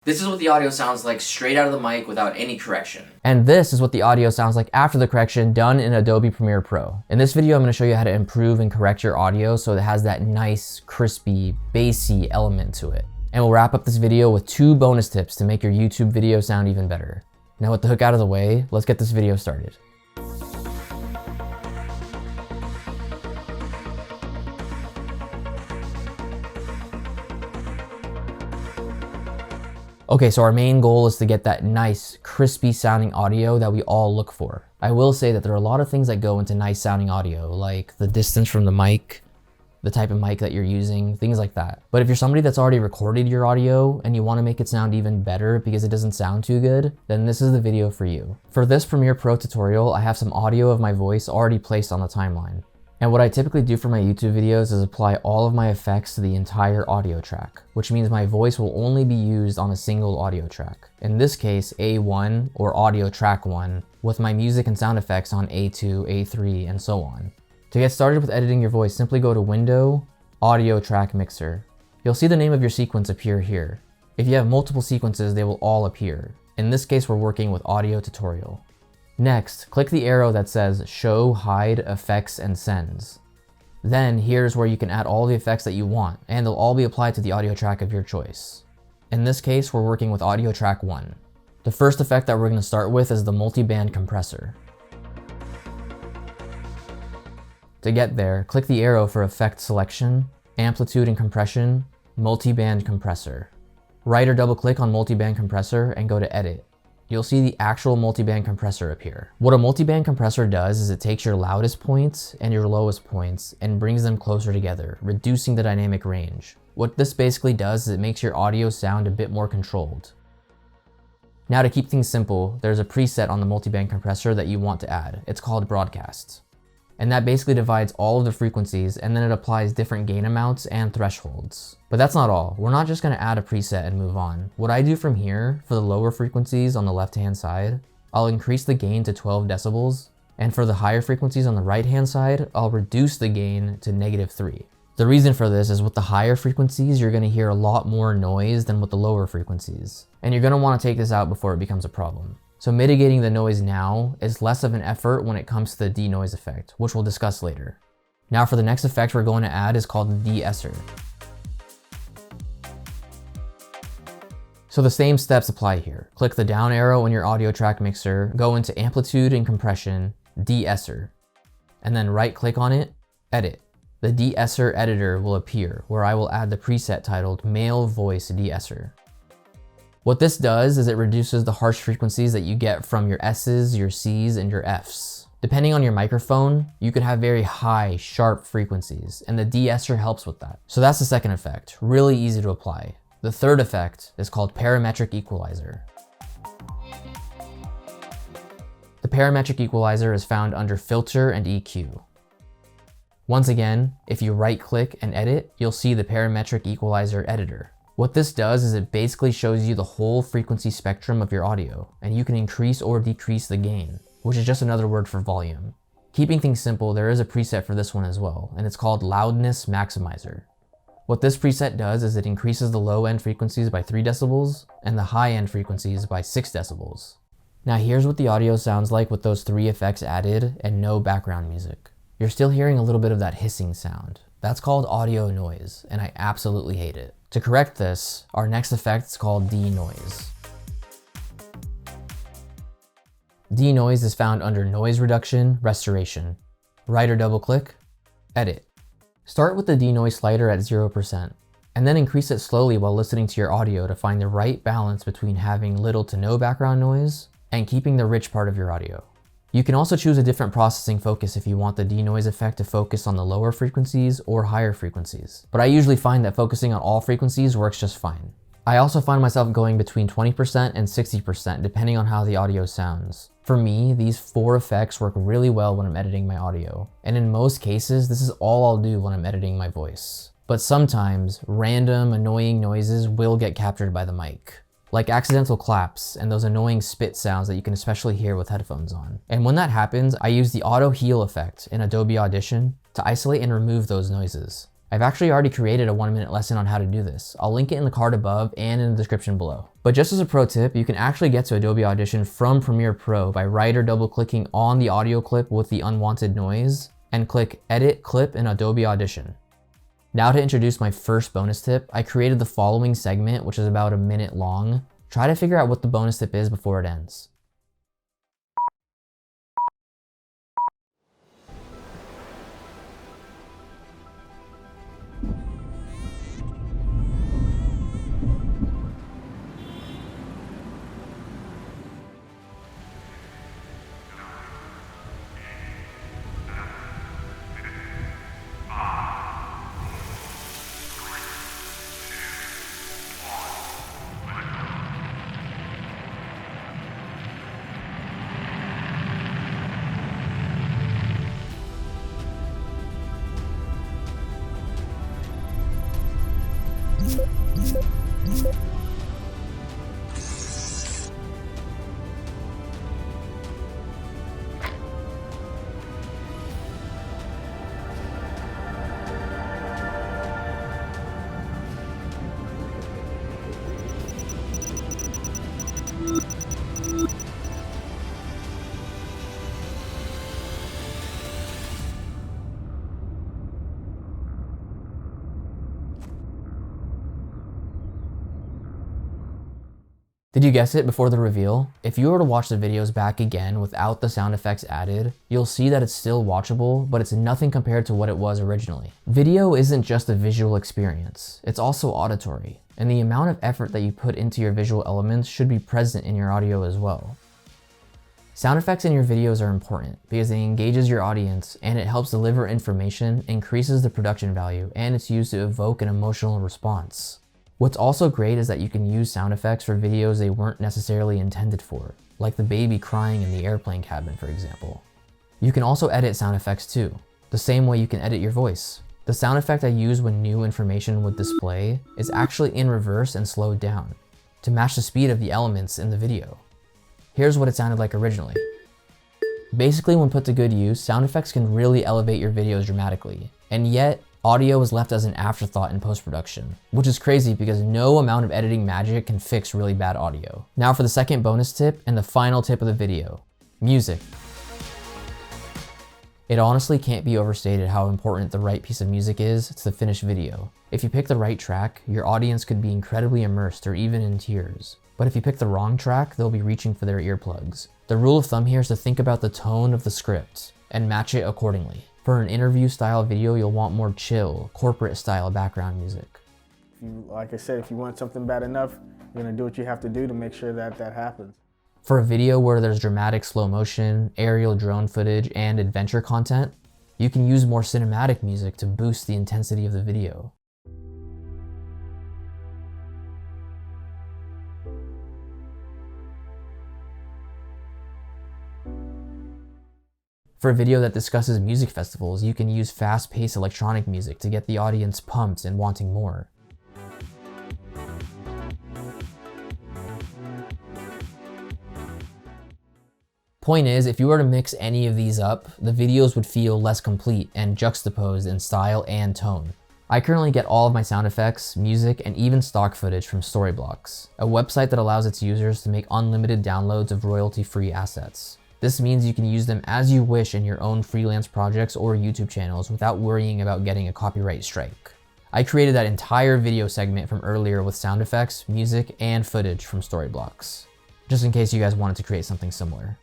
This is what the audio sounds like straight out of the mic without any correction. And this is what the audio sounds like after the correction done in Adobe Premiere Pro. In this video, I'm gonna show you how to improve and correct your audio so it has that nice, crispy, bassy element to it. And we'll wrap up this video with 2 bonus tips to make your YouTube video sound even better. Now with the hook out of the way, let's get this video started. Okay, so our main goal is to get that nice, crispy sounding audio that we all look for. I will say that there are a lot of things that go into nice sounding audio, like the distance from the mic, the type of mic that you're using, things like that. But if you're somebody that's already recorded your audio and you want to make it sound even better because it doesn't sound too good, then this is the video for you. For this Premiere Pro tutorial, I have some audio of my voice already placed on the timeline. And what I typically do for my YouTube videos is apply all of my effects to the entire audio track, which means my voice will only be used on a single audio track. In this case, A1 or audio track 1, with my music and sound effects on A2, A3, and so on. To get started with editing your voice, simply go to Window, Audio Track Mixer. You'll see the name of your sequence appear here. If you have multiple sequences, they will all appear. In this case, we're working with Audio Tutorial. Next, click the arrow that says Show, Hide, Effects, and Sends. Then here's where you can add all the effects that you want, and they'll all be applied to the audio track of your choice. In this case, we're working with audio track 1. The first effect that we're going to start with is the multi-band compressor. To get there, click the arrow for Effect Selection, Amplitude and Compression, Multi-band Compressor. Right or double click on Multi-band Compressor and go to Edit. You'll see the actual multi-band compressor appear. What a multi-band compressor does is it takes your loudest points and your lowest points and brings them closer together, reducing the dynamic range. What this basically does is it makes your audio sound a bit more controlled. Now to keep things simple, there's a preset on the multi-band compressor that you want to add. It's called Broadcast. And that basically divides all of the frequencies and then it applies different gain amounts and thresholds. But that's not all. We're not just gonna add a preset and move on. What I do from here, for the lower frequencies on the left-hand side, I'll increase the gain to 12 decibels. And for the higher frequencies on the right-hand side, I'll reduce the gain to -3. The reason for this is with the higher frequencies, you're gonna hear a lot more noise than with the lower frequencies. And you're gonna wanna take this out before it becomes a problem. So mitigating the noise now is less of an effort when it comes to the denoise effect, which we'll discuss later. Now for the next effect we're going to add is called the de-esser. So the same steps apply here. Click the down arrow in your audio track mixer, go into Amplitude and Compression, de-esser, and then right click on it, Edit. The de-esser editor will appear where I will add the preset titled Male Voice De-esser. What this does is it reduces the harsh frequencies that you get from your S's, your C's, and your F's. Depending on your microphone, you could have very high, sharp frequencies, and the de-esser helps with that. So that's the second effect, really easy to apply. The third effect is called Parametric Equalizer. The Parametric Equalizer is found under Filter and EQ. Once again, if you right-click and edit, you'll see the Parametric Equalizer editor. What this does is it basically shows you the whole frequency spectrum of your audio, and you can increase or decrease the gain, which is just another word for volume. Keeping things simple, there is a preset for this one as well, and it's called Loudness Maximizer. What this preset does is it increases the low-end frequencies by 3 decibels and the high-end frequencies by 6 decibels. Now here's what the audio sounds like with those 3 effects added and no background music. You're still hearing a little bit of that hissing sound. That's called audio noise, and I absolutely hate it. To correct this, our next effect is called denoise. Denoise is found under Noise Reduction, Restoration. Right or double click, Edit. Start with the denoise slider at 0%, and then increase it slowly while listening to your audio to find the right balance between having little to no background noise and keeping the rich part of your audio. You can also choose a different processing focus if you want the denoise effect to focus on the lower frequencies or higher frequencies, but I usually find that focusing on all frequencies works just fine. I also find myself going between 20% and 60% depending on how the audio sounds. For me, these 4 effects work really well when I'm editing my audio, and in most cases, this is all I'll do when I'm editing my voice. But sometimes, random, annoying noises will get captured by the mic, like accidental claps and those annoying spit sounds that you can especially hear with headphones on. And when that happens, I use the auto heal effect in Adobe Audition to isolate and remove those noises. I've actually already created a 1-minute lesson on how to do this. I'll link it in the card above and in the description below. But just as a pro tip, you can actually get to Adobe Audition from Premiere Pro by right or double clicking on the audio clip with the unwanted noise and click Edit Clip in Adobe Audition. Now to introduce my first bonus tip, I created the following segment, which is about a minute long. Try to figure out what the bonus tip is before it ends. Did you guess it before the reveal? If you were to watch the videos back again without the sound effects added, you'll see that it's still watchable, but it's nothing compared to what it was originally. Video isn't just a visual experience, it's also auditory, and the amount of effort that you put into your visual elements should be present in your audio as well. Sound effects in your videos are important because it engages your audience and it helps deliver information, increases the production value, and it's used to evoke an emotional response. What's also great is that you can use sound effects for videos they weren't necessarily intended for, like the baby crying in the airplane cabin, for example. You can also edit sound effects too, the same way you can edit your voice. The sound effect I use when new information would display is actually in reverse and slowed down to match the speed of the elements in the video. Here's what it sounded like originally. Basically, when put to good use, sound effects can really elevate your videos dramatically, and yet audio is left as an afterthought in post-production, which is crazy because no amount of editing magic can fix really bad audio. Now for the second bonus tip and the final tip of the video, music. It honestly can't be overstated how important the right piece of music is to the finished video. If you pick the right track, your audience could be incredibly immersed or even in tears. But if you pick the wrong track, they'll be reaching for their earplugs. The rule of thumb here is to think about the tone of the script and match it accordingly. For an interview style video, you'll want more chill, corporate style background music. Like I said, if you want something bad enough, you're gonna do what you have to do to make sure that that happens. For a video where there's dramatic slow motion, aerial drone footage, and adventure content, you can use more cinematic music to boost the intensity of the video. For a video that discusses music festivals, you can use fast-paced electronic music to get the audience pumped and wanting more. Point is, if you were to mix any of these up, the videos would feel less complete and juxtaposed in style and tone. I currently get all of my sound effects, music, and even stock footage from Storyblocks, a website that allows its users to make unlimited downloads of royalty-free assets. This means you can use them as you wish in your own freelance projects or YouTube channels without worrying about getting a copyright strike. I created that entire video segment from earlier with sound effects, music, and footage from Storyblocks, just in case you guys wanted to create something similar.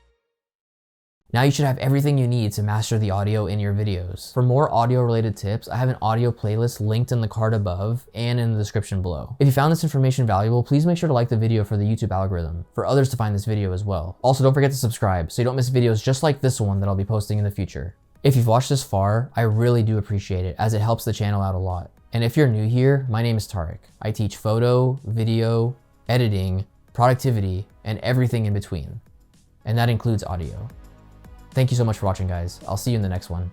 Now you should have everything you need to master the audio in your videos. For more audio related tips, I have an audio playlist linked in the card above and in the description below. If you found this information valuable, please make sure to like the video for the YouTube algorithm, for others to find this video as well. Also, don't forget to subscribe so you don't miss videos just like this one that I'll be posting in the future. If you've watched this far, I really do appreciate it as it helps the channel out a lot. And if you're new here, my name is Tariq. I teach photo, video, editing, productivity, and everything in between. And that includes audio. Thank you so much for watching, guys. I'll see you in the next one.